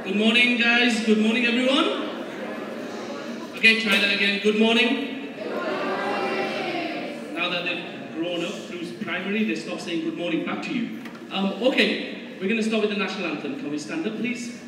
Good morning, guys. Good morning, everyone. Okay, try that again. Good morning. Good morning. Now that they've grown up through primary, they stop saying good morning back to you. Okay, we're going to start with the national anthem. Can we stand up, please?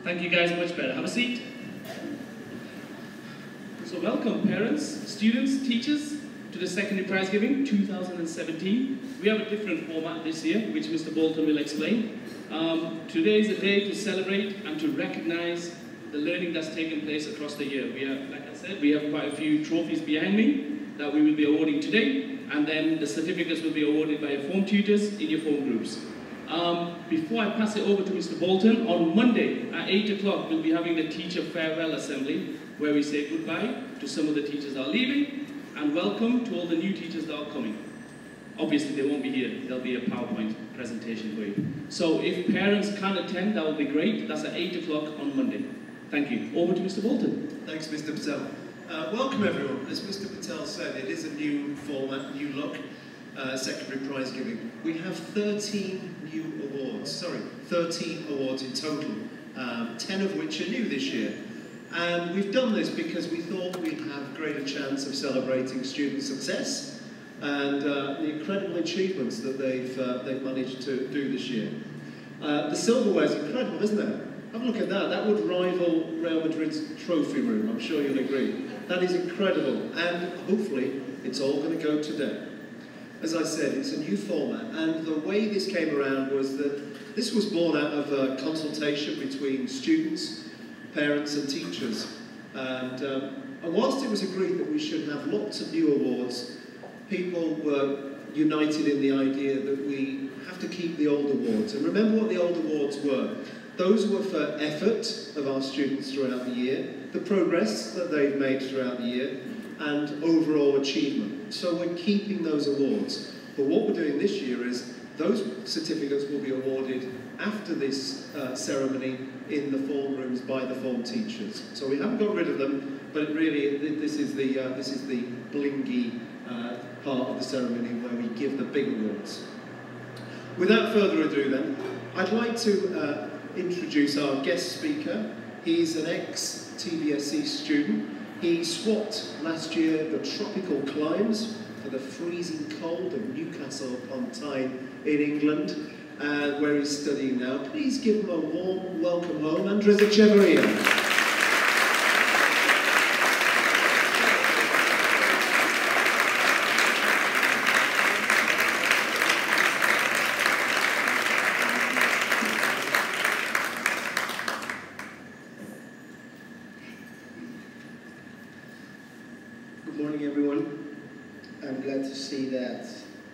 Thank you guys, much better. Have a seat. So welcome parents, students, teachers to the Secondary Prize Giving 2017. We have a different format this year, which Mr. Bolton will explain. Today is a day to celebrate and to recognize the learning that's taken place across the year. We have, like I said, we have quite a few trophies behind me that we will be awarding today, and then the certificates will be awarded by your form tutors in your form groups. Before I pass it over to Mr. Bolton, on Monday at 8 o'clock we'll be having the teacher farewell assembly where we say goodbye to some of the teachers that are leaving and welcome to all the new teachers that are coming. Obviously they won't be here, there'll be a PowerPoint presentation for you. So if parents can attend, that would be great. That's at 8 o'clock on Monday. Thank you. Over to Mr. Bolton. Thanks, Mr. Patel. Welcome everyone. As Mr. Patel said, it is a new format, new look. Secondary prize giving. We have 13 new awards, 13 awards in total, 10 of which are new this year. And we've done this because we thought we'd have greater chance of celebrating student success and the incredible achievements that they've managed to do this year. The silverware is incredible, isn't it? Have a look at that. That would rival Real Madrid's trophy room, I'm sure you'll agree. That is incredible, and hopefully it's all going to go today. As I said, it's a new format, and the way this came around was that this was born out of a consultation between students, parents and teachers. And whilst it was agreed that we should have lots of new awards, people were united in the idea that we have to keep the old awards. And remember what the old awards were. Those were for effort of our students throughout the year, the progress that they've made throughout the year, and overall achievement. So we're keeping those awards. But what we're doing this year is those certificates will be awarded after this ceremony in the form rooms by the form teachers. So we haven't got rid of them, but really this is the blingy part of the ceremony where we give the big awards. Without further ado then, I'd like to introduce our guest speaker. He's an ex-TBSC student. He swapped last year the tropical climes for the freezing cold of Newcastle upon Tyne in England, where he's studying now. Please give him a warm welcome home, Echeverria.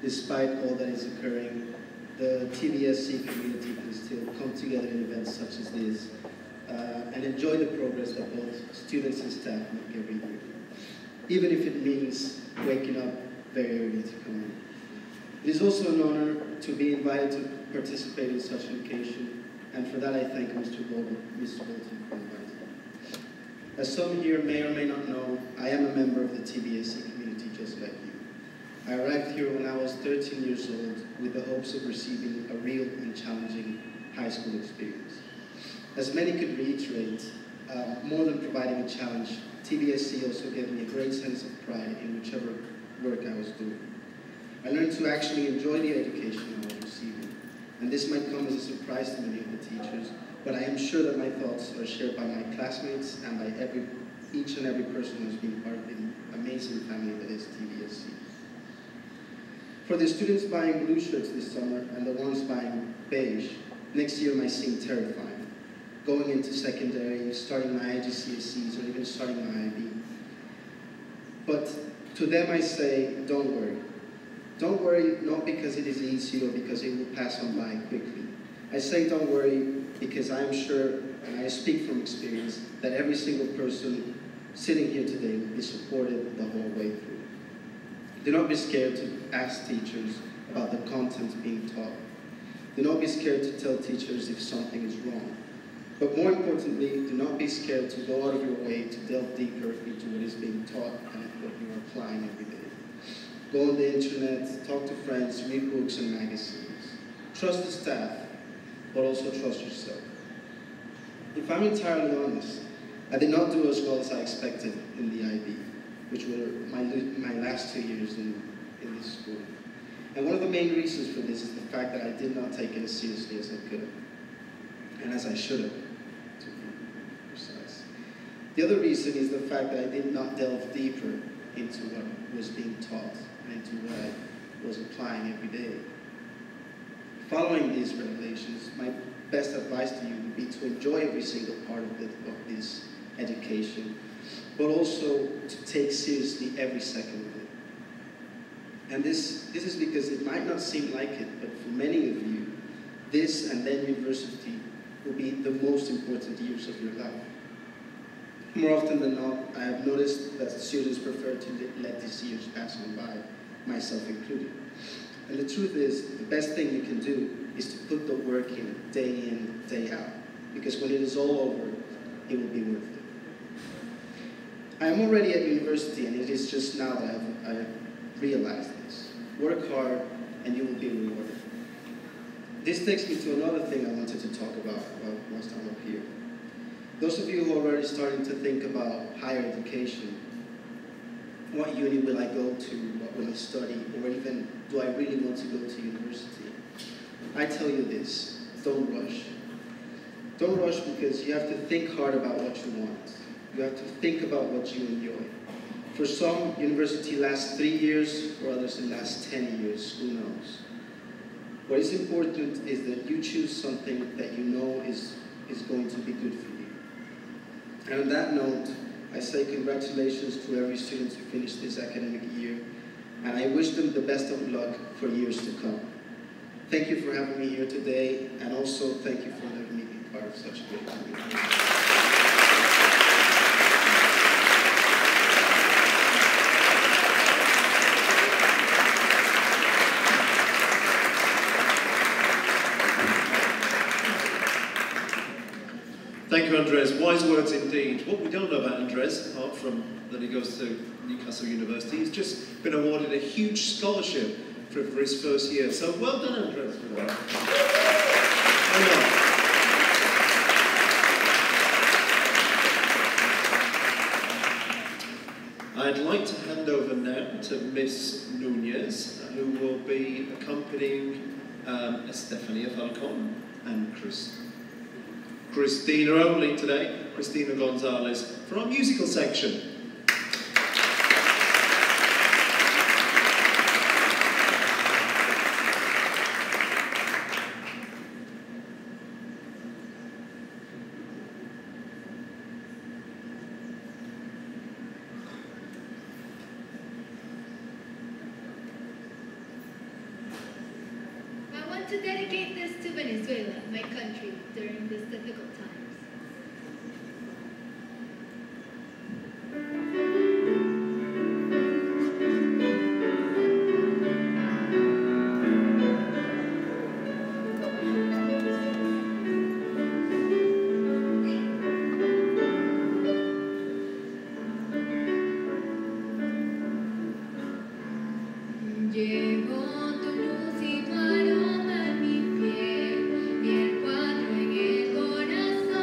Despite all that is occurring, the TBSC community can still come together in events such as this and enjoy the progress that both students and staff make every year, even if it means waking up very early to come in. It is also an honor to be invited to participate in such an occasion, and for that I thank Mr. Bolton for inviting me. As some here may or may not know, I am a member of the TBSC community just like you. I arrived here when I was 13 years old with the hopes of receiving a real and challenging high school experience. As many could reiterate, more than providing a challenge, TBSC also gave me a great sense of pride in whichever work I was doing. I learned to actually enjoy the education I was and this might come as a surprise to many of the teachers, but I am sure that my thoughts are shared by my classmates and by each and every person who's been part of the amazing family that is TBSC. For the students buying blue shirts this summer and the ones buying beige, next year might seem terrifying. Going into secondary, starting my IGCSEs, or even starting my IB. But to them I say, don't worry. Don't worry, not because it is easy or because it will pass on by quickly. I say don't worry because I am sure, and I speak from experience, that every single person sitting here today will be supported the whole way through. Do not be scared to ask teachers about the content being taught. Do not be scared to tell teachers if something is wrong. But more importantly, do not be scared to go out of your way to delve deeper into what is being taught and what you are applying every day. Go on the internet, talk to friends, read books and magazines. Trust the staff, but also trust yourself. If I'm entirely honest, I did not do as well as I expected in the IB, which were my last 2 years in this school. And one of the main reasons for this is the fact that I did not take it as seriously as I could have, and as I should have, to be precise. The other reason is the fact that I did not delve deeper into what was being taught and into what I was applying every day. Following these revelations, my best advice to you would be to enjoy every single part of this education, but also to take seriously every second of it. And this is because it might not seem like it, but for many of you, this and then university will be the most important years of your life. More often than not, I have noticed that students prefer to let these years pass on by, myself included. And the truth is, the best thing you can do is to put the work in, day out. Because when it is all over, it will be worth it. I am already at university, and it is just now that I've realized this. Work hard, and you will be rewarded. This takes me to another thing I wanted to talk about whilst I'm up here. Those of you who are already starting to think about higher education, what uni will I go to, what will I study, or even do I really want to go to university? I tell you this, don't rush. Don't rush because you have to think hard about what you want. You have to think about what you enjoy. For some, university lasts 3 years, for others it lasts 10 years, who knows? What is important is that you choose something that you know is going to be good for you. And on that note, I say congratulations to every student who finished this academic year, and I wish them the best of luck for years to come. Thank you for having me here today, and also thank you for letting me be part of such a great community. Thank you, Andres. Wise words indeed. What we don't know about Andres, apart from that he goes to Newcastle University, he's just been awarded a huge scholarship for his first year. So well done, Andres, for that. I'd like to hand over now to Miss Nunez, who will be accompanying Estefania Falcon and Christina only today, Christina Gonzalez, for our musical section. I want to dedicate this to Venezuela, my country, during this difficult times. Llevo tu luz y tu aroma en mi piel y el cuadro en el corazón.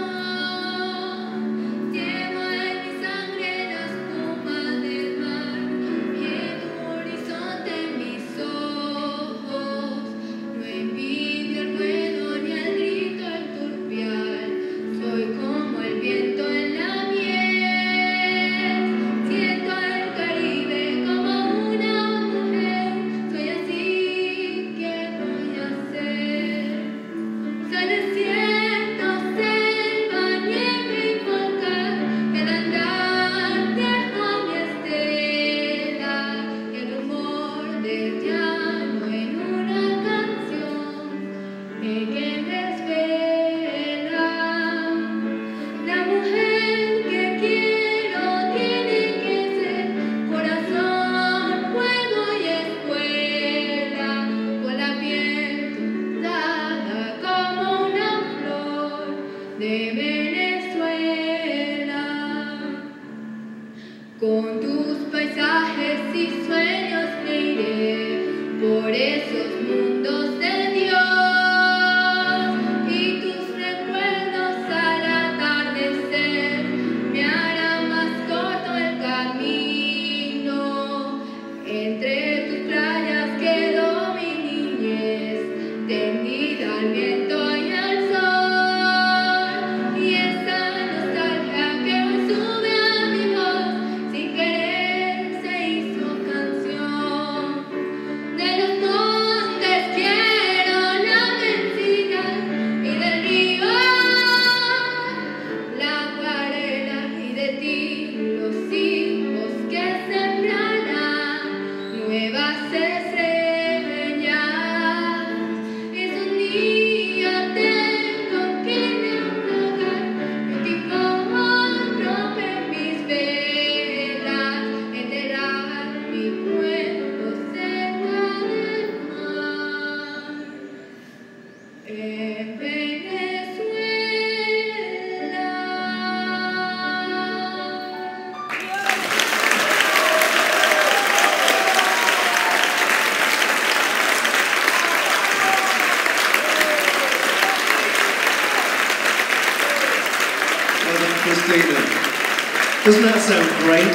Doesn't that sound great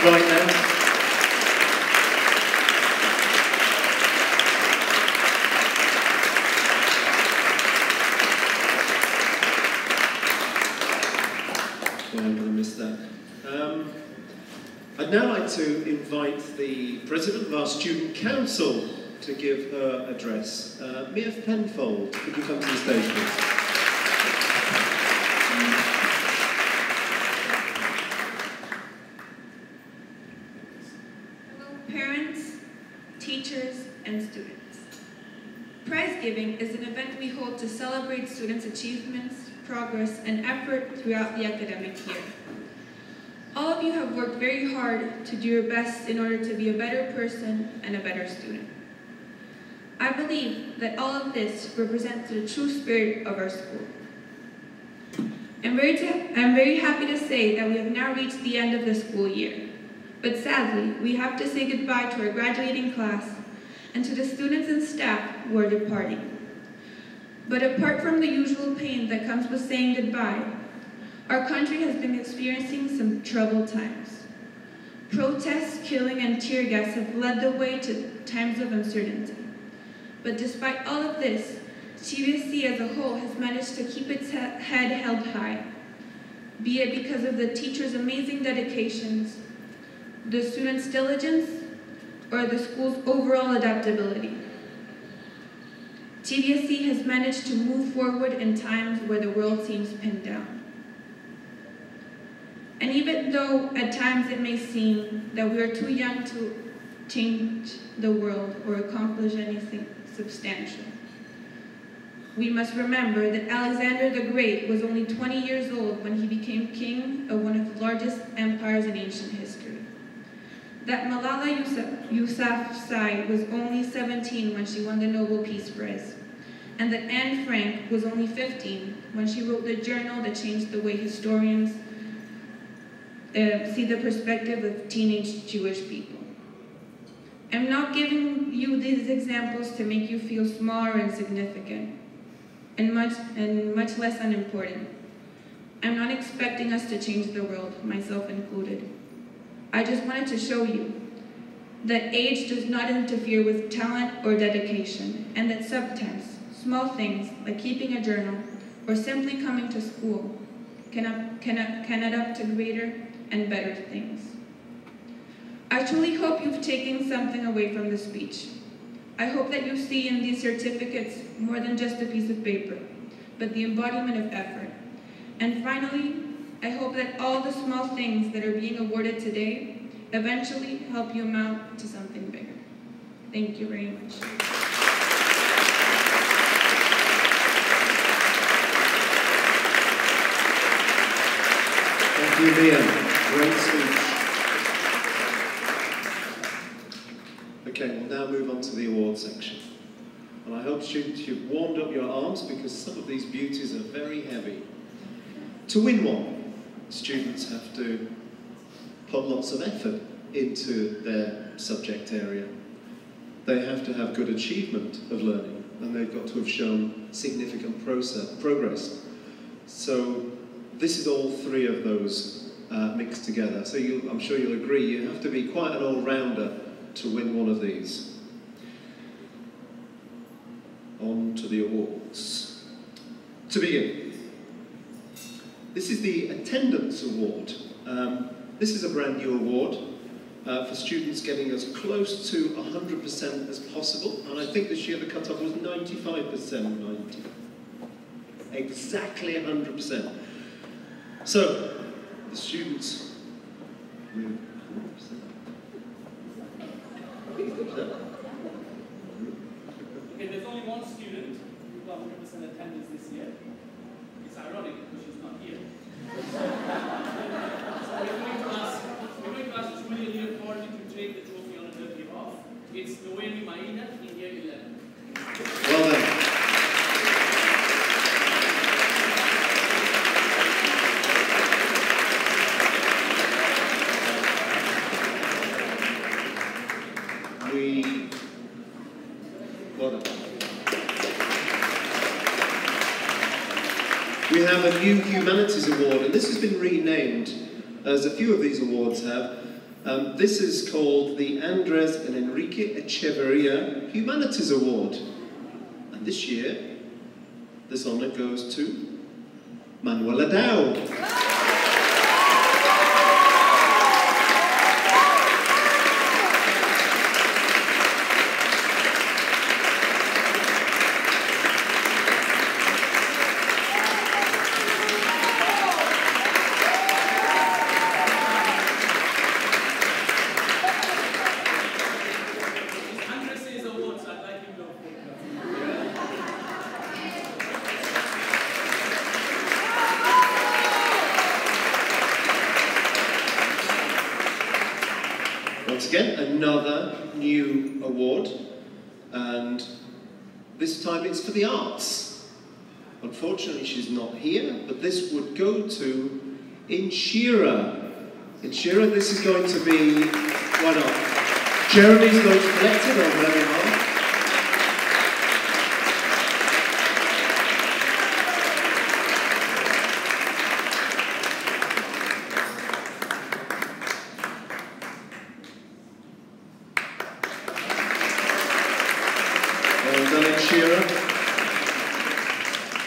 right now? Yeah, I'm going to miss that. I'd now like to invite the President of our Student Council to give her address. Mia Penfold, could you come to the stage, please? Giving is an event we hold to celebrate students' achievements, progress, and effort throughout the academic year. All of you have worked very hard to do your best in order to be a better person and a better student. I believe that all of this represents the true spirit of our school. I'm very happy to say that we have now reached the end of the school year. But sadly, we have to say goodbye to our graduating class and to the students and staff who are departing. But apart from the usual pain that comes with saying goodbye, our country has been experiencing some troubled times. Protests, killing, and tear gas have led the way to times of uncertainty. But despite all of this, TBSC as a whole has managed to keep its head held high, be it because of the teachers' amazing dedications, the students' diligence, or the school's overall adaptability. TBSC has managed to move forward in times where the world seems pinned down. And even though at times it may seem that we are too young to change the world or accomplish anything substantial, we must remember that Alexander the Great was only 20 years old when he became king of one of the largest empires in ancient history. That Malala Yousafzai was only 17 when she won the Nobel Peace Prize, and that Anne Frank was only 15 when she wrote the journal that changed the way historians see the perspective of teenage Jewish people. I'm not giving you these examples to make you feel small or insignificant, and much less unimportant. I'm not expecting us to change the world, myself included. I just wanted to show you that age does not interfere with talent or dedication, and that sometimes small things like keeping a journal or simply coming to school can add up to greater and better things. I truly hope you've taken something away from the speech. I hope that you see in these certificates more than just a piece of paper, but the embodiment of effort. And finally, I hope that all the small things that are being awarded today eventually help you amount to something bigger. Thank you very much. Thank you, Mia. Great speech. Okay, we'll now move on to the award section. And I hope, students, you've warmed up your arms because some of these beauties are very heavy. To win one, students have to put lots of effort into their subject area. They have to have good achievement of learning, and they've got to have shown significant progress. So this is all three of those mixed together. So I'm sure you'll agree, you have to be quite an all-rounder to win one of these. On to the awards. To begin, this is the Attendance Award. This is a brand new award for students getting as close to 100% as possible, and I think this year the cutoff was 95%, exactly 100%. So, the students with 100%. Okay, there's only one student who got 100% attendance this year. It's ironic because she's not here. So we're going to ask Julia Leopardi to take the trophy on her behalf. It's Noemi Maina in year 11. Well done. We have a new Humanities Award, and this has been renamed, as a few of these awards have. This is called the Andres and Enrique Echeverria Humanities Award. And this year, this honour goes to Manuela Dow. Once again, another new award, and this time it's for the arts. Unfortunately, she's not here, but this would go to Inshira. Inshira, this is going to be, why not? Jeremy's going to collect it on their behalf.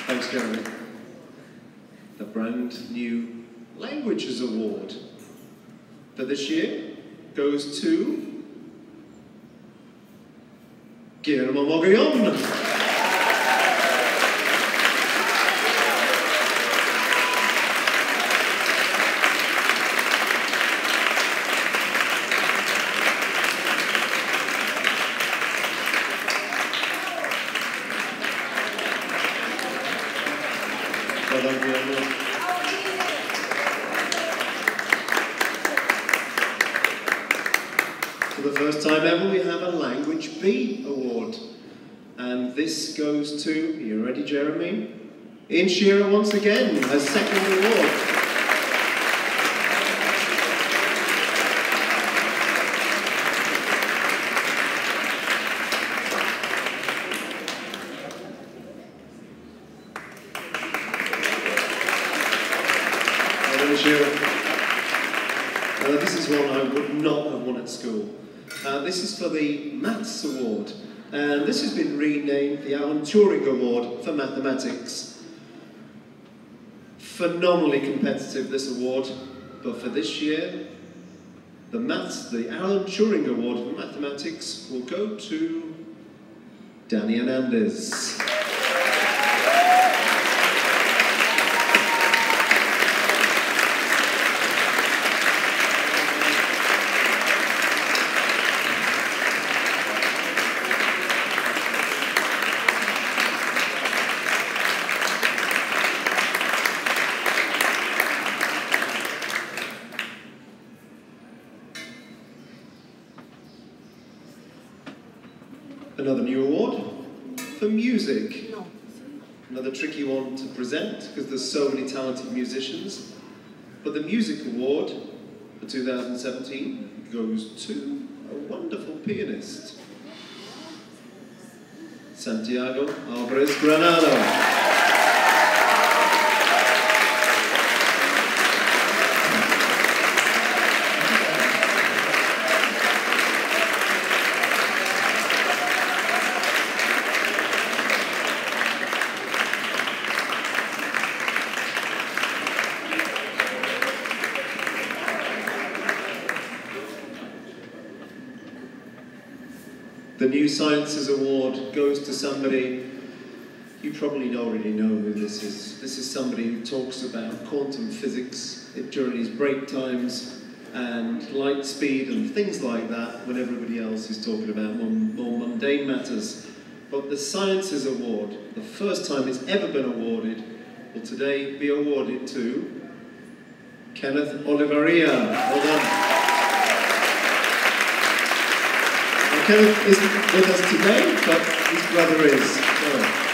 Thanks, Jeremy. The brand new Languages Award for this year goes to Guillermo Mogollon. For the first time ever, we have a Language B Award. And this goes to, are you ready, Jeremy? Inshira once again, her second award. This is one I would not have won at school. This is for the Maths Award, and this has been renamed the Alan Turing Award for Mathematics. Phenomenally competitive, this award, but for this year, the Alan Turing Award for Mathematics will go to Danny Hernandez. Another tricky one to present because there's so many talented musicians. But the music award for 2017 goes to a wonderful pianist, Santiago Alvarez Granado. The New Sciences Award goes to somebody, you probably already know who this is. This is somebody who talks about quantum physics during his break times and light speed and things like that when everybody else is talking about more mundane matters. But the Sciences Award, the first time it's ever been awarded, will today be awarded to Kenneth Echeverria. Well done. Kenneth isn't with us today, but his brother is. Oh.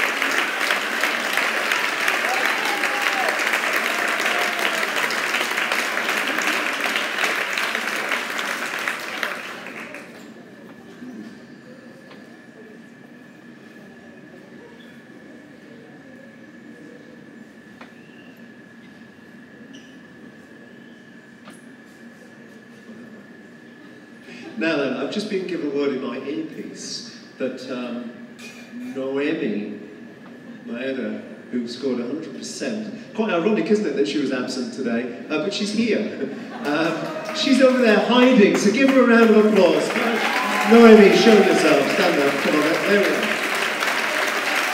Now then, I've just been given a word in my earpiece that Noemi Maeda, who scored 100%, quite ironic, isn't it, that she was absent today, but she's here. She's over there hiding, so give her a round of applause. Noemi, show yourself, stand up, come on, there we are.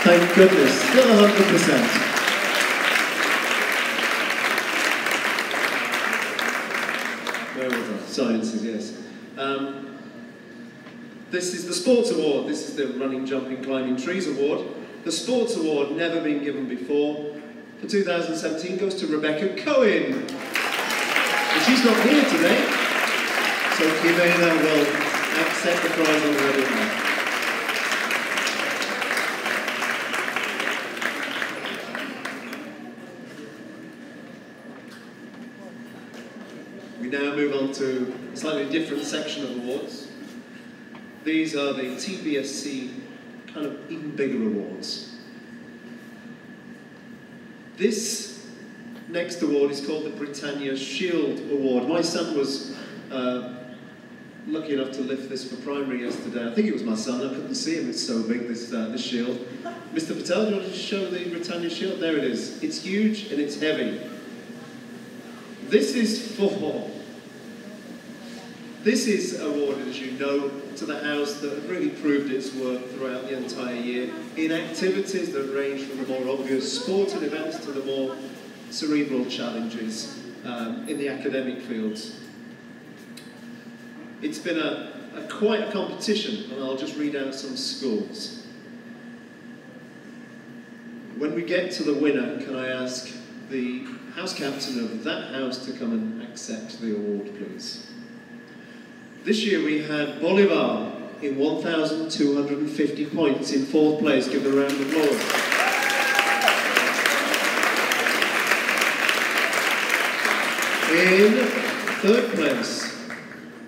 Thank goodness, still 100%. Where was I? Sciences, yes. This is the Sports Award. This is the Running, Jumping, Climbing Trees Award. The Sports Award, never been given before, for 2017 goes to Rebecca Cohen. But she's not here today, so Jimena will accept the prize on her behalf. We now move on to a slightly different section of awards. These are the TBSC kind of even bigger awards. This next award is called the Britannia Shield Award. My son was lucky enough to lift this for primary yesterday. I think it was my son, I couldn't see him, it's so big, this shield. Mr. Patel, do you want to show the Britannia Shield? There it is. It's huge and it's heavy. This is awarded, as you know, to the house that have really proved its worth throughout the entire year in activities that range from the more obvious sporting events to the more cerebral challenges in the academic fields. It's been quite a competition, and I'll just read out some scores. When we get to the winner, can I ask the house captain of that house to come and accept the award, please? This year we had Bolivar in 1,250 points in 4th place. Give a round of applause. In 3rd place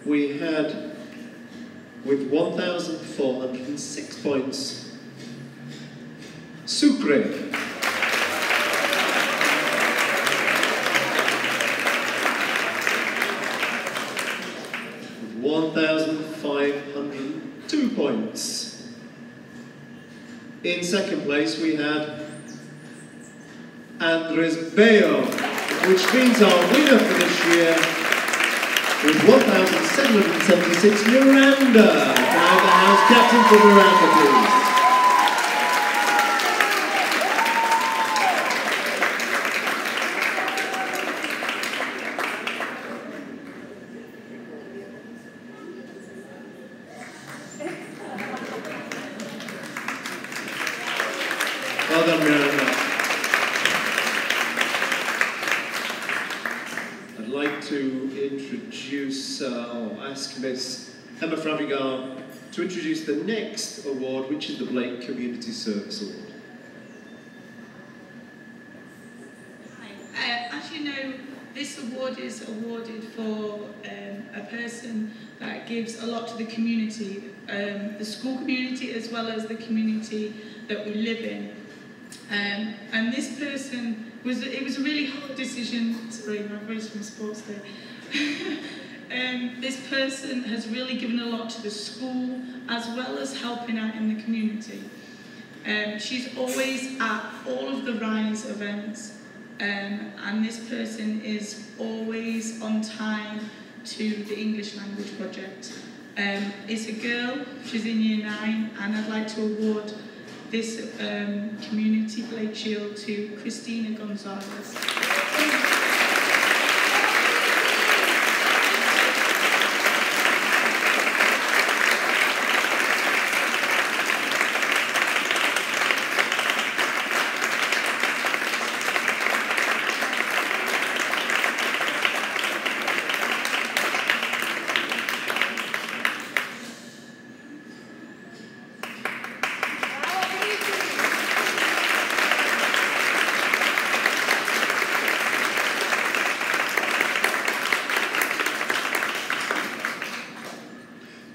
we had, with 1,406 points, Sucre. 1,502 points. In 2nd place we had Andres Bello, which means our winner for this year was 1,776, Miranda. Can I have the house captain for Miranda, please? Well done, Miranda. I'd like to introduce, ask Miss Emma Fravigar to introduce the next award, which is the Blake Community Service Award. you know, this award is awarded for a person that gives a lot to the community, the school community as well as the community that we live in. And this person, it was a really hard decision, sorry, my voice from sports there. This person has really given a lot to the school as well as helping out in the community. She's always at all of the RISE events, and this person is always on time to the English Language Project. It's a girl, she's in Year 9, and I'd like to award this Community Blake Shield to Christina Gonzalez.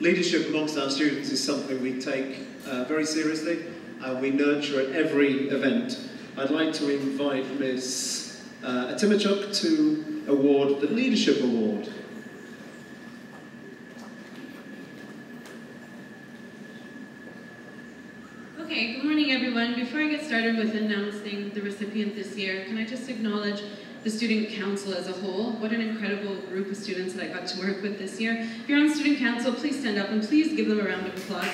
Leadership amongst our students is something we take very seriously and we nurture at every event. I'd like to invite Ms. Timachuk to award the Leadership Award. Okay, good morning everyone. Before I get started with announcing the recipient this year, can I just acknowledge the Student Council as a whole? What an incredible group of students that I got to work with this year. If you're on Student Council, please stand up and please give them a round of applause.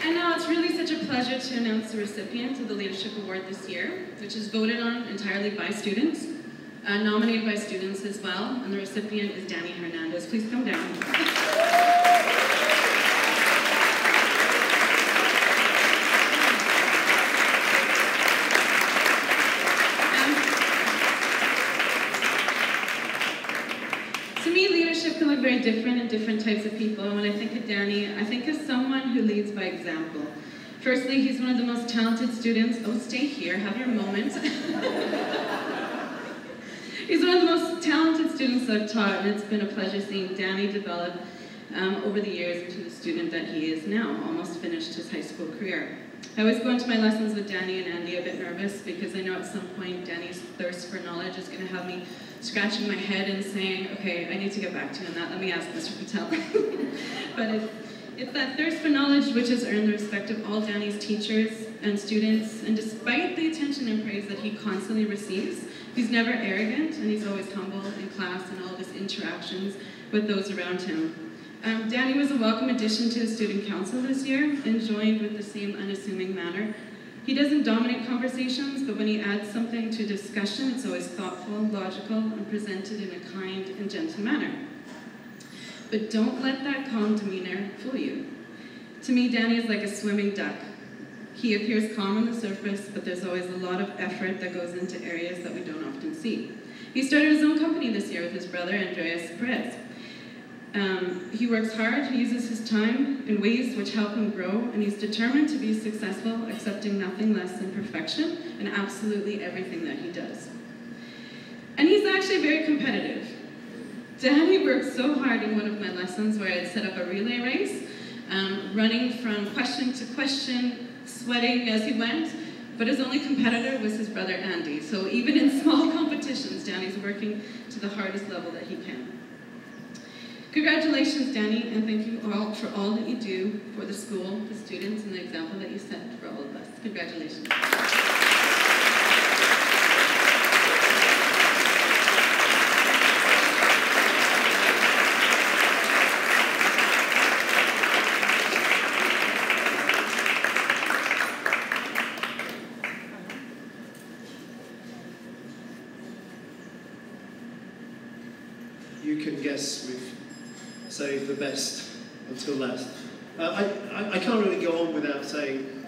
And now it's really such a pleasure to announce the recipient of the Leadership Award this year, which is voted on entirely by students. Nominated by students as well, and the recipient is Danny Hernandez. Please come down. To me, leadership can look very different in different types of people, and when I think of Danny, I think of someone who leads by example. Firstly, he's one of the most talented students. Oh, stay here, have your moment. He's one of the most talented students I've taught, and it's been a pleasure seeing Danny develop over the years into the student that he is now, almost finished his high school career. I always go into my lessons with Danny and Andy a bit nervous because I know at some point Danny's thirst for knowledge is going to have me scratching my head and saying, okay, I need to get back to you on that, let me ask Mr. Patel. But it's that thirst for knowledge which has earned the respect of all Danny's teachers and students, and despite the attention and praise that he constantly receives, he's never arrogant, and he's always humble in class and all of his interactions with those around him. Danny was a welcome addition to the Student Council this year and joined with the same unassuming manner. He doesn't dominate conversations, but when he adds something to discussion, it's always thoughtful, logical, and presented in a kind and gentle manner. But don't let that calm demeanor fool you. To me, Danny is like a swimming duck. He appears calm on the surface, but there's always a lot of effort that goes into areas that we don't often see. He started his own company this year with his brother, Andreas Perez. He works hard, he uses his time in ways which help him grow, and he's determined to be successful, accepting nothing less than perfection in absolutely everything that he does. And he's actually very competitive. Danny worked so hard in one of my lessons where I'd set up a relay race, running from question to question, sweating as he went, but his only competitor was his brother Andy. So even in small competitions, Danny's working to the hardest level that he can. Congratulations, Danny, and thank you all for all that you do for the school, the students, and the example that you set for all of us. Congratulations. You can guess we've saved the best until last. I can't really go on without saying,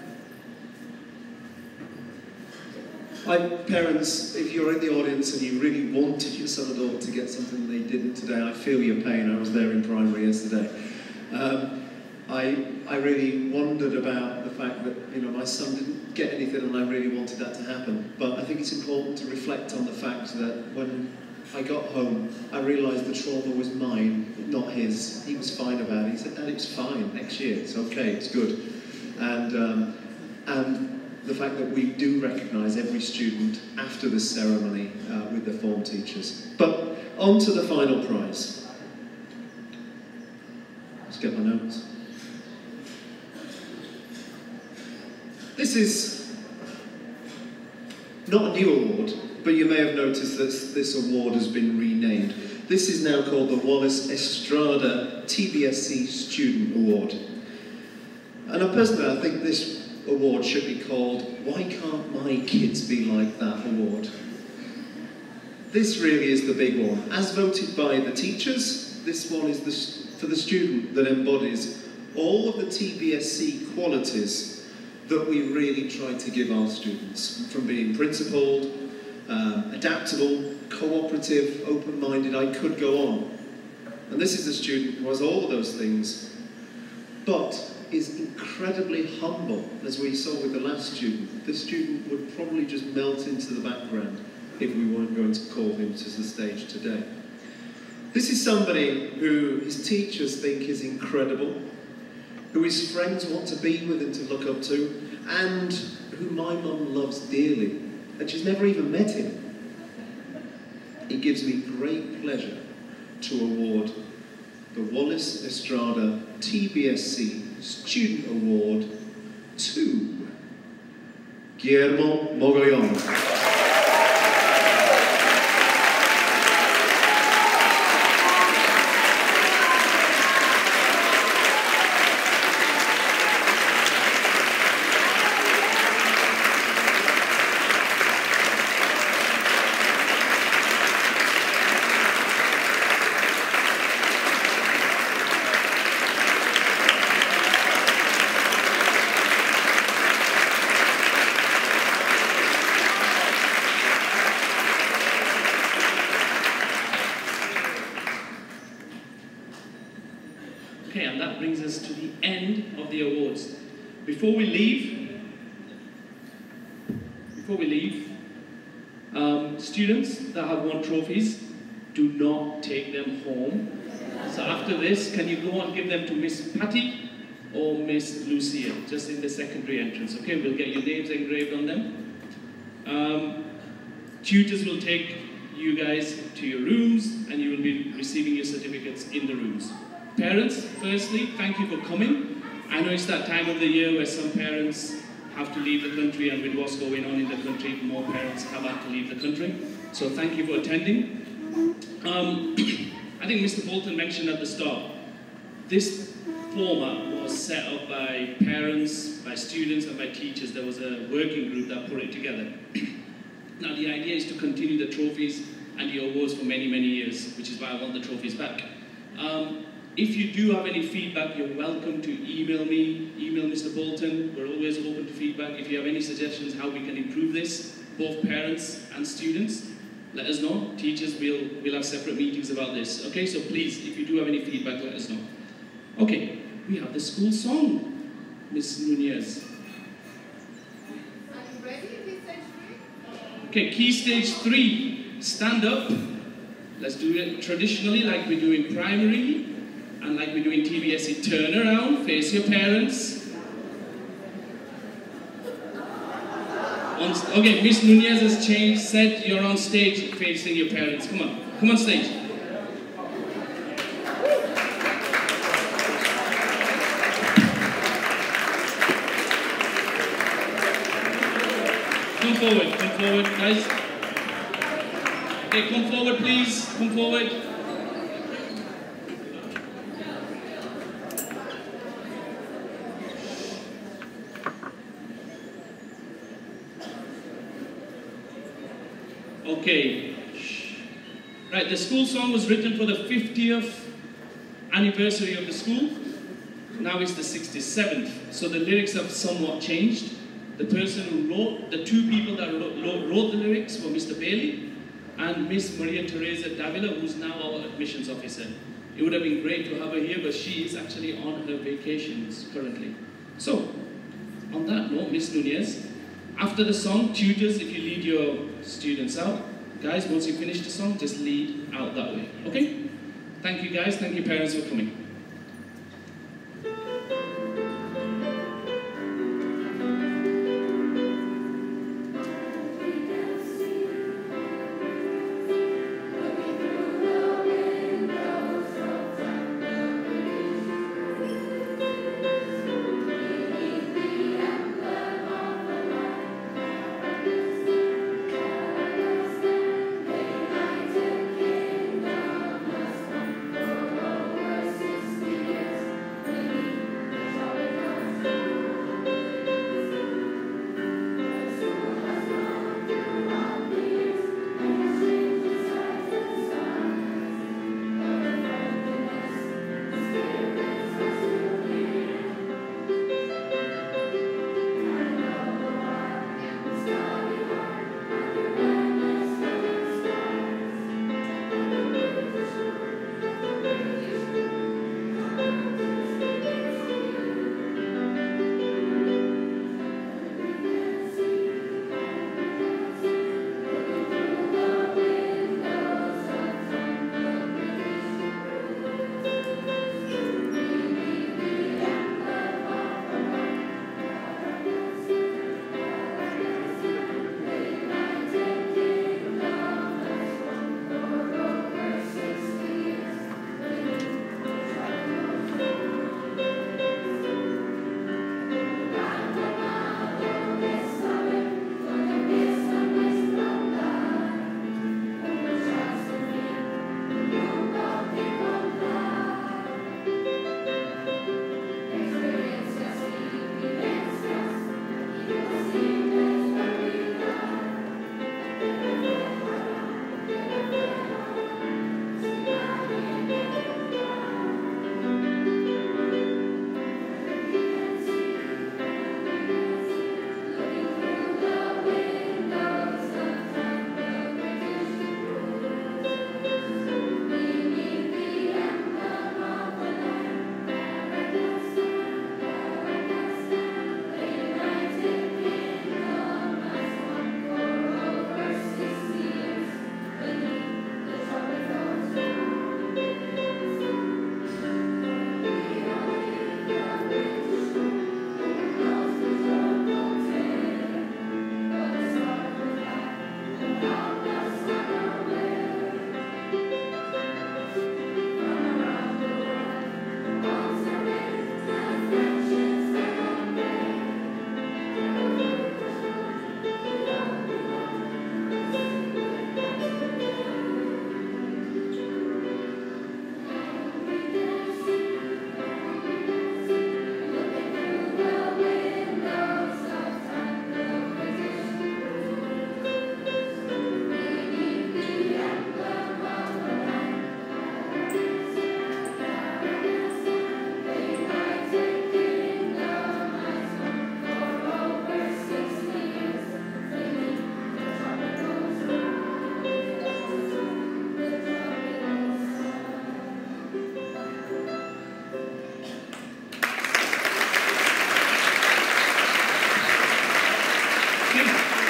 Parents, if you're in the audience and you really wanted your son or daughter to get something they didn't today, I feel your pain. I was there in primary yesterday. I really wondered about the fact that, you know, my son didn't get anything and I really wanted that to happen. But I think it's important to reflect on the fact that when I got home, I realised the trauma was mine, not his. He was fine about it. He said, Dad, it's fine, next year, it's okay, it's good. And the fact that we do recognise every student after the ceremony with the form teachers. But on to the final prize. Let's get my notes. This is not a new award, but you may have noticed that this award has been renamed. This is now called the Wallace Estrada TBSC Student Award. And personally, I think this award should be called Why Can't My Kids Be Like That Award. This really is the big one. As voted by the teachers, this one is for the student that embodies all of the TBSC qualities that we really try to give our students, from being principled, adaptable, cooperative, open-minded. I could go on. And this is a student who has all of those things, but is incredibly humble, as we saw with the last student. This student would probably just melt into the background if we weren't going to call him to the stage today. This is somebody who his teachers think is incredible, who his friends want to be with and to look up to, and who my mum loves dearly, and she's never even met him. It gives me great pleasure to award the Wallace Estrada TBSC Student Award to Guillermo Mogollon. Okay, and that brings us to the end of the awards. Before we leave, students that have won trophies, do not take them home. So after this, can you go and give them to Miss Patty or Miss Lucia, just in the secondary entrance, okay? We'll get your names engraved on them. Tutors will take you guys to your rooms, and you will be receiving your certificates in the rooms. Parents, firstly, thank you for coming. I know it's that time of the year where some parents have to leave the country, and with what's going on in the country, more parents have had to leave the country. So thank you for attending. I think Mr. Bolton mentioned at the start, this format was set up by parents, by students, and by teachers. There was a working group that put it together. Now the idea is to continue the trophies and the awards for many, many years, which is why I want the trophies back. If you do have any feedback, you're welcome to email me, email Mr. Bolton. We're always open to feedback. If you have any suggestions how we can improve this, both parents and students, let us know. Teachers, we'll have separate meetings about this. Okay, so please, if you do have any feedback, let us know. Okay, we have the school song, Miss Nunez. Are you ready, Key Stage 3? Okay, Key Stage 3, stand up. Let's do it traditionally like we do in primary. And like we do in TBSC, turn around, face your parents. Okay, Miss Nunez has changed, said you're on stage facing your parents. Come on stage. Come forward, guys. Okay, come forward, please, come forward. Okay, right, the school song was written for the 50th anniversary of the school. Now it's the 67th, so the lyrics have somewhat changed. The person who wrote, the two people that wrote the lyrics were Mr. Bailey and Miss Maria Teresa Davila, who's now our admissions officer. It would have been great to have her here, but she is actually on her vacations currently. So, on that note, Miss Nunez, after the song, tutors, if you lead your students out, guys, once you finish the song, just lead out that way, okay? Thank you guys, thank you parents for coming.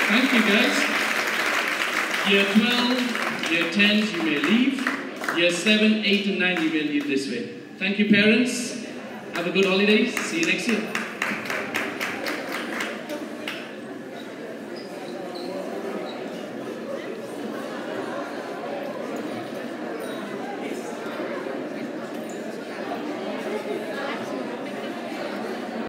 Thank you, guys. Year 12, Year 10s, you may leave. Year 7, 8, and 9, you may leave this way. Thank you, parents. Have a good holiday. See you next year.